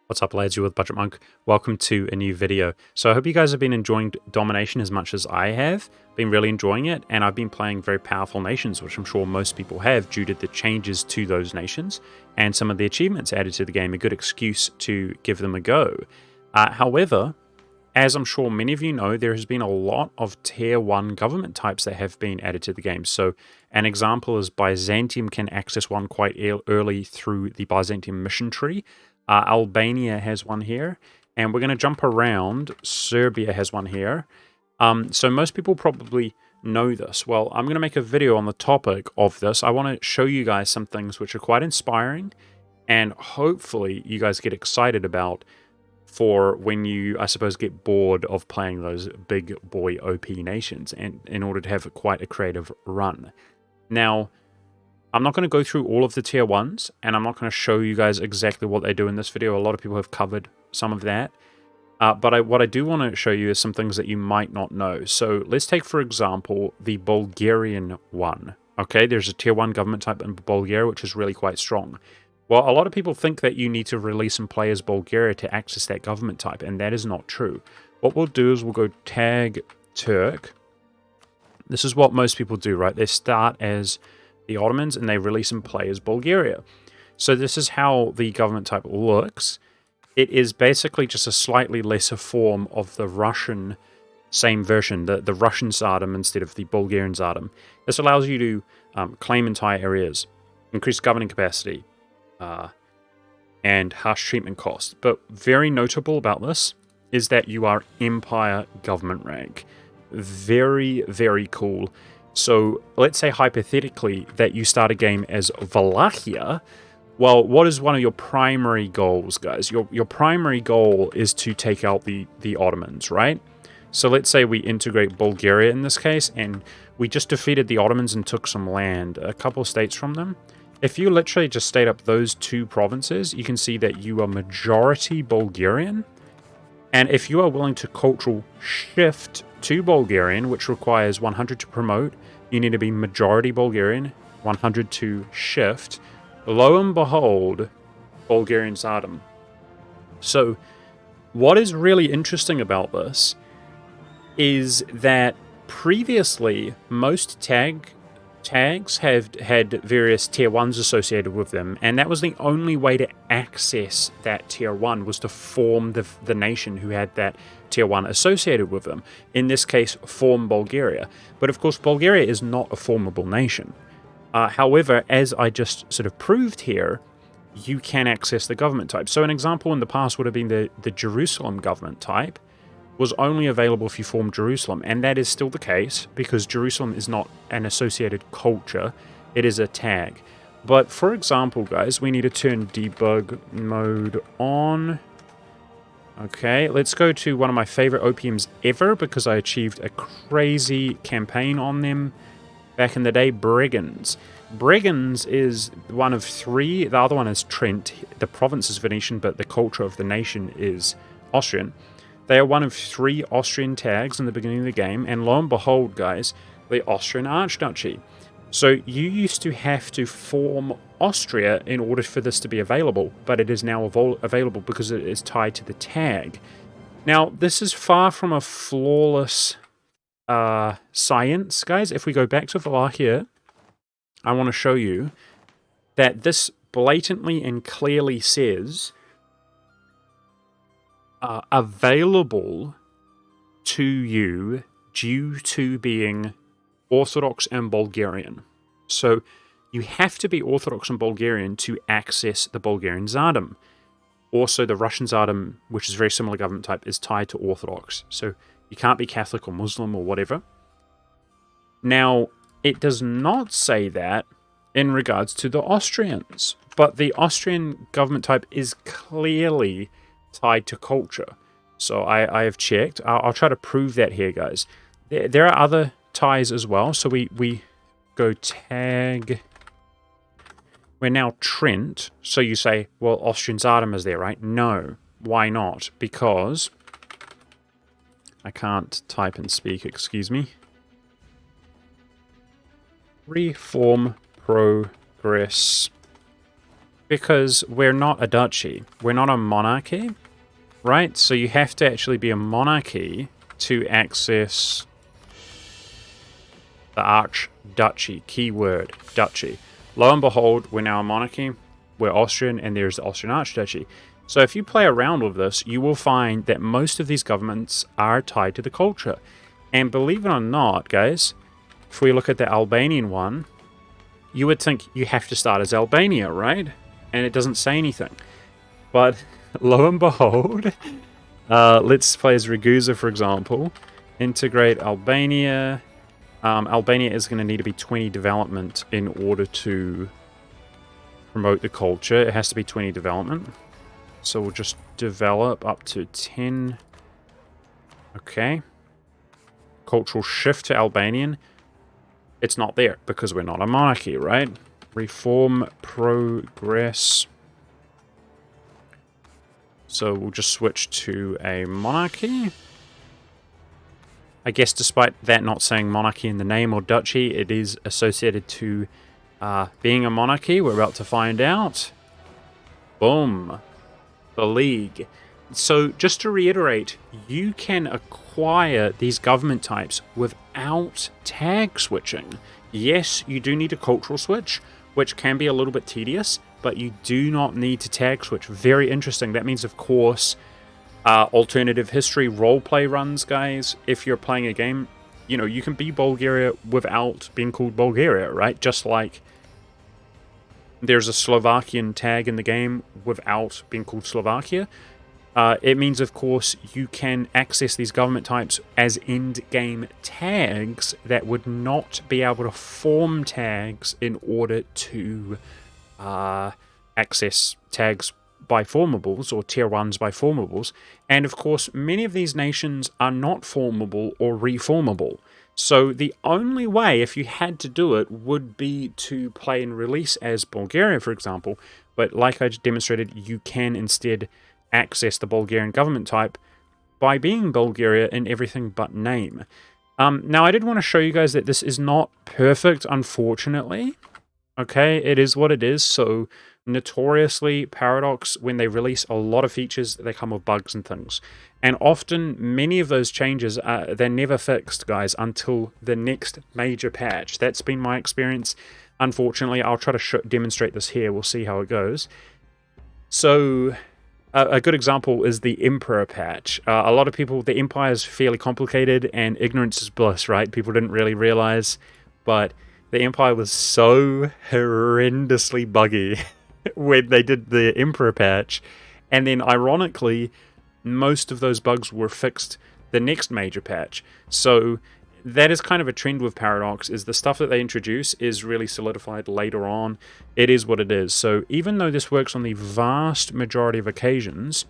What's up, lads? You're with Budget Monk. Welcome to a new video. So I hope you guys have been enjoying Domination as much as I have. Been really enjoying it, and I've been playing very powerful nations, which I'm sure most people have due to the changes to those nations and some of the achievements added to the game. A good excuse to give them a go. However, as I'm sure many of you know, there has been a lot of Tier 1 government types that have been added to the game. So an example is Byzantium can access one quite early through the Byzantium mission tree. Albania has one here, and we're going to jump around. Serbia has one here. So most people probably know this. Well, I'm going to make a video on the topic of this. I want to show you guys some things which are quite inspiring, and hopefully you guys get excited about for when you, I suppose, get bored of playing those big boy OP nations, and in order to have quite a creative run. Now, I'm not going to go through all of the tier 1s, and I'm not going to show you guys exactly what they do in this video. A lot of people have covered some of that. But what I do want to show you is some things that you might not know. So let's take, for example, the Bulgarian one. Okay, there's a tier 1 government type in Bulgaria, which is really quite strong. Well, a lot of people think that you need to release and play as Bulgaria to access that government type, and that is not true. What we'll do is we'll go tag Turk. This is what most people do, right? They start as the Ottomans, and they release and play as Bulgaria. So this is how the government type looks. It is basically just a slightly lesser form of the Russian same version, the Russian Tsardom instead of the Bulgarian Tsardom. This allows you to claim entire areas, increase governing capacity, and harsh treatment costs. But very notable about this is that you are Empire government rank. Very, very cool. So let's say hypothetically that you start a game as Wallachia. Well, what is one of your primary goals, guys? Your primary goal is to take out the Ottomans, right? So let's say we integrate Bulgaria in this case, and we just defeated the Ottomans and took some land, a couple of states from them. If you literally just state up those two provinces, you can see that you are majority Bulgarian. And if you are willing to cultural shift to Bulgarian, which requires 100 to promote, you need to be majority Bulgarian, 100 to shift. Lo and behold, Bulgarian Tsardom. So what is really interesting about this is that previously most tags have had various tier 1s associated with them, and that was the only way to access that tier 1 was to form the nation who had that tier 1 associated with them. In this case, form Bulgaria. But of course, Bulgaria is not a formable nation. However, as I just sort of proved here, you can access the government type. So an example in the past would have been the Jerusalem government type was only available if you formed Jerusalem, and that is still the case because Jerusalem is not an associated culture, it is a tag. But for example, guys, we need to turn debug mode on. Okay, let's go to one of my favorite OPMs ever because I achieved a crazy campaign on them back in the day, Brigands. Brigands is one of 3, the other one is Trent, the province is Venetian, but the culture of the nation is Austrian. They are one of 3 Austrian tags in the beginning of the game, and lo and behold, guys, the Austrian Archduchy. So you used to have to form Austria in order for this to be available, but it is now available because it is tied to the tag. Now, this is far from a flawless science, guys. If we go back to Wallachia, I want to show you that this blatantly and clearly says available to you due to being Orthodox and Bulgarian. So you have to be Orthodox and Bulgarian to access the Bulgarian Tsardom. Also, the Russian Tsardom, which is very similar government type, is tied to Orthodox. So you can't be Catholic or Muslim or whatever. Now, it does not say that in regards to the Austrians, but the Austrian government type is clearly tied to culture. So I have checked. I'll try to prove that here, guys. There are other ties as well. So we go tag. We're now Trent. So you say, well, Austrian Tsardom is there, right? No. Why not? Because I can't type and speak, excuse me. Reform progress Because we're not a duchy. We're not a monarchy, right? So you have to actually be a monarchy to access the Archduchy. Keyword, duchy. Lo and behold, we're now a monarchy. We're Austrian, and there's the Austrian Archduchy. So if you play around with this, you will find that most of these governments are tied to the culture. And believe it or not, guys, if we look at the Albanian one, you would think you have to start as Albania, right? And it doesn't say anything. But lo and behold, let's play as Ragusa, for example. Integrate Albania. Albania is going to need to be 20 development in order to promote the culture. It has to be 20 development. So we'll just develop up to 10. Okay. Cultural shift to Albanian. It's not there because we're not a monarchy, right? Reform progress. So we'll just switch to a monarchy. I guess despite that not saying monarchy in the name or duchy, it is associated to being a monarchy. We're about to find out. Boom. The League. So just to reiterate, you can acquire these government types without tag switching. Yes, you do need a cultural switch, which can be a little bit tedious, but you do not need to tag switch. Very interesting. That means, of course, alternative history roleplay runs, guys. If you're playing a game, you know, you can be Bulgaria without being called Bulgaria, right? Just like there's a Slovakian tag in the game without being called Slovakia. It means, of course, you can access these government types as end-game tags that would not be able to form tags in order to access tags by formables or tier 1s by formables. And, of course, many of these nations are not formable or reformable. So the only way, if you had to do it, would be to play and release as Bulgaria, for example. But like I just demonstrated, you can instead access the Bulgarian government type by being Bulgaria in everything but name. Now, I did want to show you guys that this is not perfect, unfortunately. Okay, it is what it is. So notoriously, Paradox, when they release a lot of features, they come with bugs and things. And often, many of those changes, they're never fixed, guys, until the next major patch. That's been my experience. Unfortunately, I'll try to demonstrate this here. We'll see how it goes. So a good example is the Emperor patch. A lot of people, the Empire is fairly complicated, and ignorance is bliss, right? People didn't really realize, but the Empire was so horrendously buggy when they did the Emperor patch. And then, ironically, most of those bugs were fixed the next major patch. So that is kind of a trend with Paradox, is the stuff that they introduce is really solidified later on. It is what it is. So even though this works on the vast majority of occasions,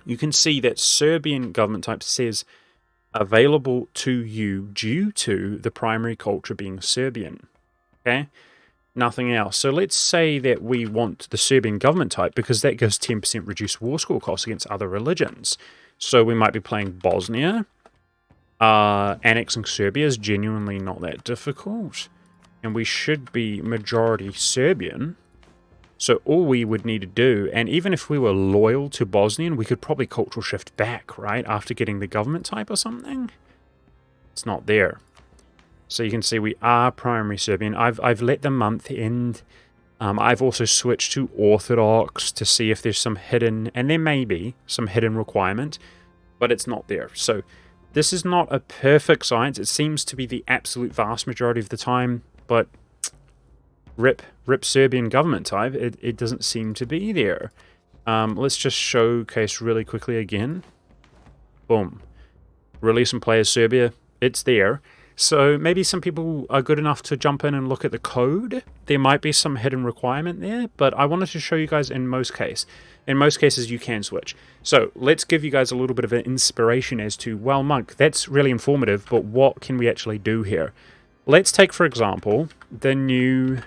you can see that Serbian government type says available to you due to the primary culture being Serbian. Okay? Nothing else. So let's say that we want the Serbian government type because that gives 10% reduced war score costs against other religions. So we might be playing Bosnia. Annexing Serbia is genuinely not that difficult. And we should be majority Serbian. So all we would need to do, and even if we were loyal to Bosnian, we could probably cultural shift back, right? After getting the government type or something. It's not there. So you can see we are primary Serbian. I've let the month end. I've also switched to Orthodox to see if there's some hidden, and there may be some hidden requirement, but it's not there. So this is not a perfect science. It seems to be the absolute vast majority of the time, but rip Serbian government type. It doesn't seem to be there. Let's just showcase really quickly again. Boom. Release and play as Serbia. It's there. So maybe some people are good enough to jump in and look at the code. There might be some hidden requirement there, but I wanted to show you guys in most cases. In most cases, you can switch. So let's give you guys a little bit of an inspiration as to, well, Monk, that's really informative, but what can we actually do here? Let's take, for example, the new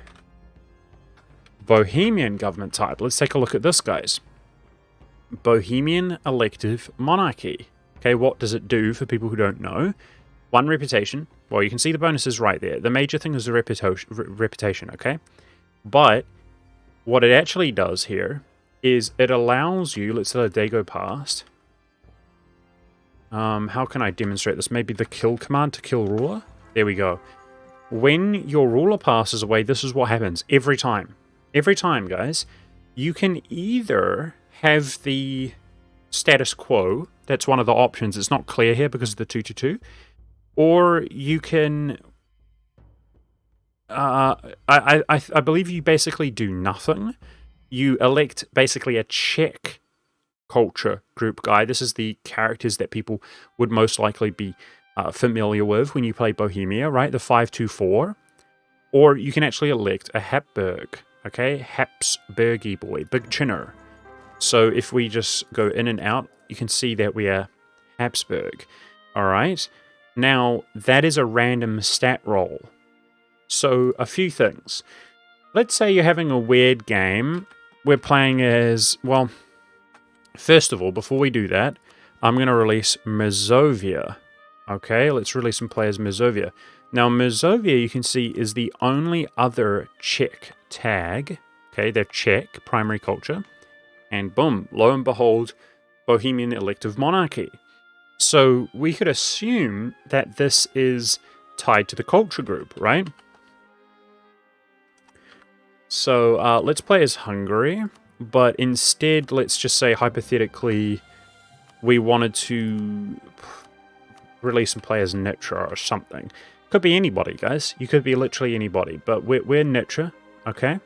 Bohemian government type. Let's take a look at this, guys. Bohemian elective monarchy. Okay, what does it do for people who don't know? 1 reputation. Well, you can see the bonuses right there. The major thing is the reputation, okay? But what it actually does here is it allows you, let's let a day go past. How can I demonstrate this? Maybe the kill command to kill ruler? There we go. When your ruler passes away, this is what happens every time. Every time, guys. You can either have the status quo. That's one of the options. It's not clear here because of the 222. Or you can... I believe you basically do nothing. You elect basically a Czech culture group guy. This is the characters that people would most likely be familiar with when you play Bohemia, right? The 524. Or you can actually elect a Habsburg, okay? Habsburgy boy, big chinner. So if we just go in and out, you can see that we are Habsburg, all right? Now, that is a random stat roll. So, a few things. Let's say you're having a weird game. We're playing as, well, first of all, before we do that, I'm going to release Mazovia. Okay, let's release some players Mazovia. Now, Mazovia, you can see, is the only other Czech tag. Okay, they're Czech, primary culture. And boom, lo and behold, Bohemian elective monarchy. So we could assume that this is tied to the culture group, right? So let's play as Hungary, but instead, let's just say hypothetically, we wanted to release some players Nitra or something. Could be anybody, guys. You could be literally anybody, but we're Nitra, okay?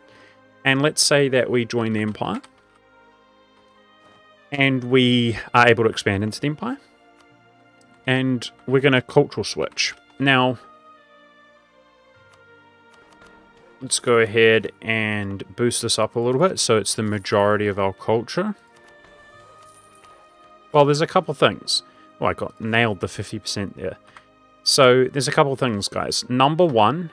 And let's say that we join the Empire, and we are able to expand into the Empire, and we're going to cultural switch. Now, let's go ahead and boost this up a little bit so it's the majority of our culture. Well, there's a couple things. Oh, I got nailed the 50% there. So there's a couple things, guys. Number one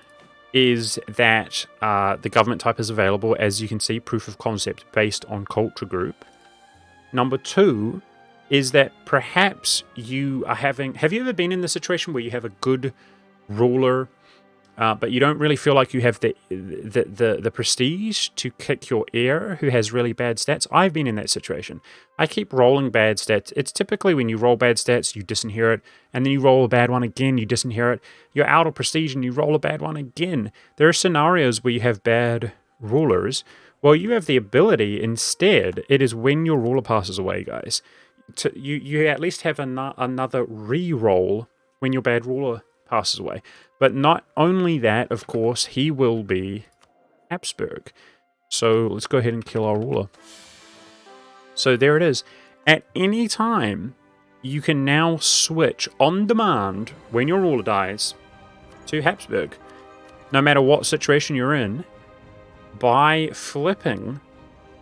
is that the government type is available, as you can see, proof of concept based on culture group. Number two is that perhaps you are having... Have you ever been in the situation where you have a good ruler, but you don't really feel like you have the prestige to kick your heir who has really bad stats? I've been in that situation. I keep rolling bad stats. It's typically when you roll bad stats, you disinherit, and then you roll a bad one again, you disinherit. You're out of prestige and you roll a bad one again. There are scenarios where you have bad rulers. Well, you have the ability instead. It is when your ruler passes away, guys. You at least have another re-roll when your bad ruler passes away. But not only that, of course, he will be Habsburg. So let's go ahead and kill our ruler. So there it is. At any time, you can now switch on demand when your ruler dies to Habsburg. No matter what situation you're in, by flipping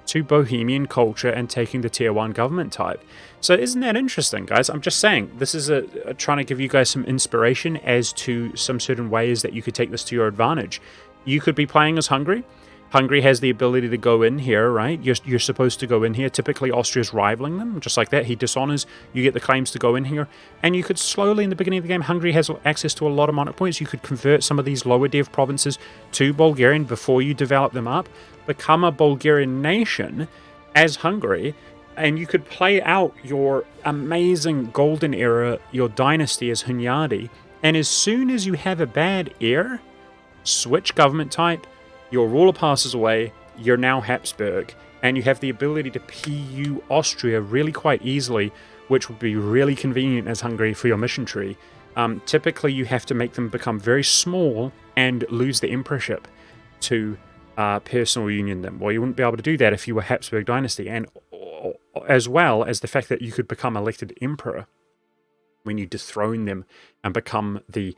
to Bohemian culture and taking the tier 1 government type. So isn't that interesting, guys? I'm just saying, this is trying to give you guys some inspiration as to some certain ways that you could take this to your advantage. You could be playing as Hungary. Hungary has the ability to go in here, right? You're supposed to go in here. Typically, Austria's rivaling them, just like that. He dishonors, you get the claims to go in here. And you could slowly, in the beginning of the game, Hungary has access to a lot of monarch points. You could convert some of these lower dev provinces to Bulgarian before you develop them up. Become a Bulgarian nation as Hungary, and you could play out your amazing golden era, your dynasty as Hunyadi, and as soon as you have a bad heir, switch government type, your ruler passes away, you're now Habsburg, and you have the ability to PU Austria really quite easily, which would be really convenient as Hungary for your mission tree. Typically, you have to make them become very small and lose the emperorship to personal union them. Well, you wouldn't be able to do that if you were Habsburg dynasty, and as well as the fact that you could become elected emperor when you dethrone them and become the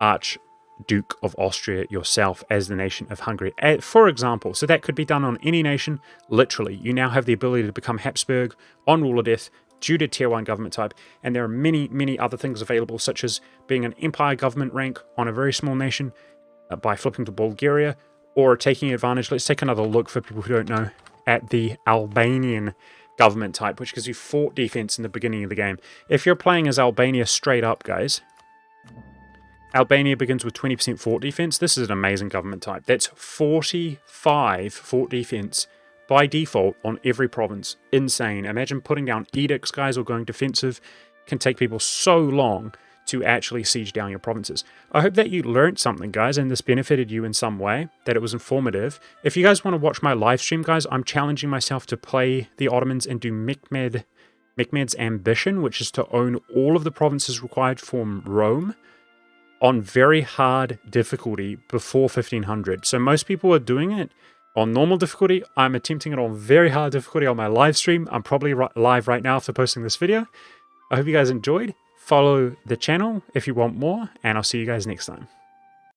Archduke of Austria yourself as the nation of Hungary, for example. So that could be done on any nation, literally. You now have the ability to become Habsburg on ruler death due to tier 1 government type, and there are many, many other things available, such as being an empire government rank on a very small nation by flipping to Bulgaria, or taking advantage. Let's take another look for people who don't know at the Albanian government type, which gives you fort defense in the beginning of the game. If you're playing as Albania straight up, guys, Albania begins with 20% fort defense. This is an amazing government type. That's 45 fort defense by default on every province. Insane. Imagine putting down edicts, guys, or going defensive. Can take people so long to actually siege down your provinces. I hope that you learned something, guys, and this benefited you in some way, that it was informative. If you guys want to watch my live stream, guys, I'm challenging myself to play the Ottomans and do Mehmed's ambition, which is to own all of the provinces required from Rome, on very hard difficulty before 1500. So most people are doing it on normal difficulty. I'm attempting it on very hard difficulty on my live stream. I'm probably live right now after posting this video. I hope you guys enjoyed. Follow the channel if you want more, and I'll see you guys next time.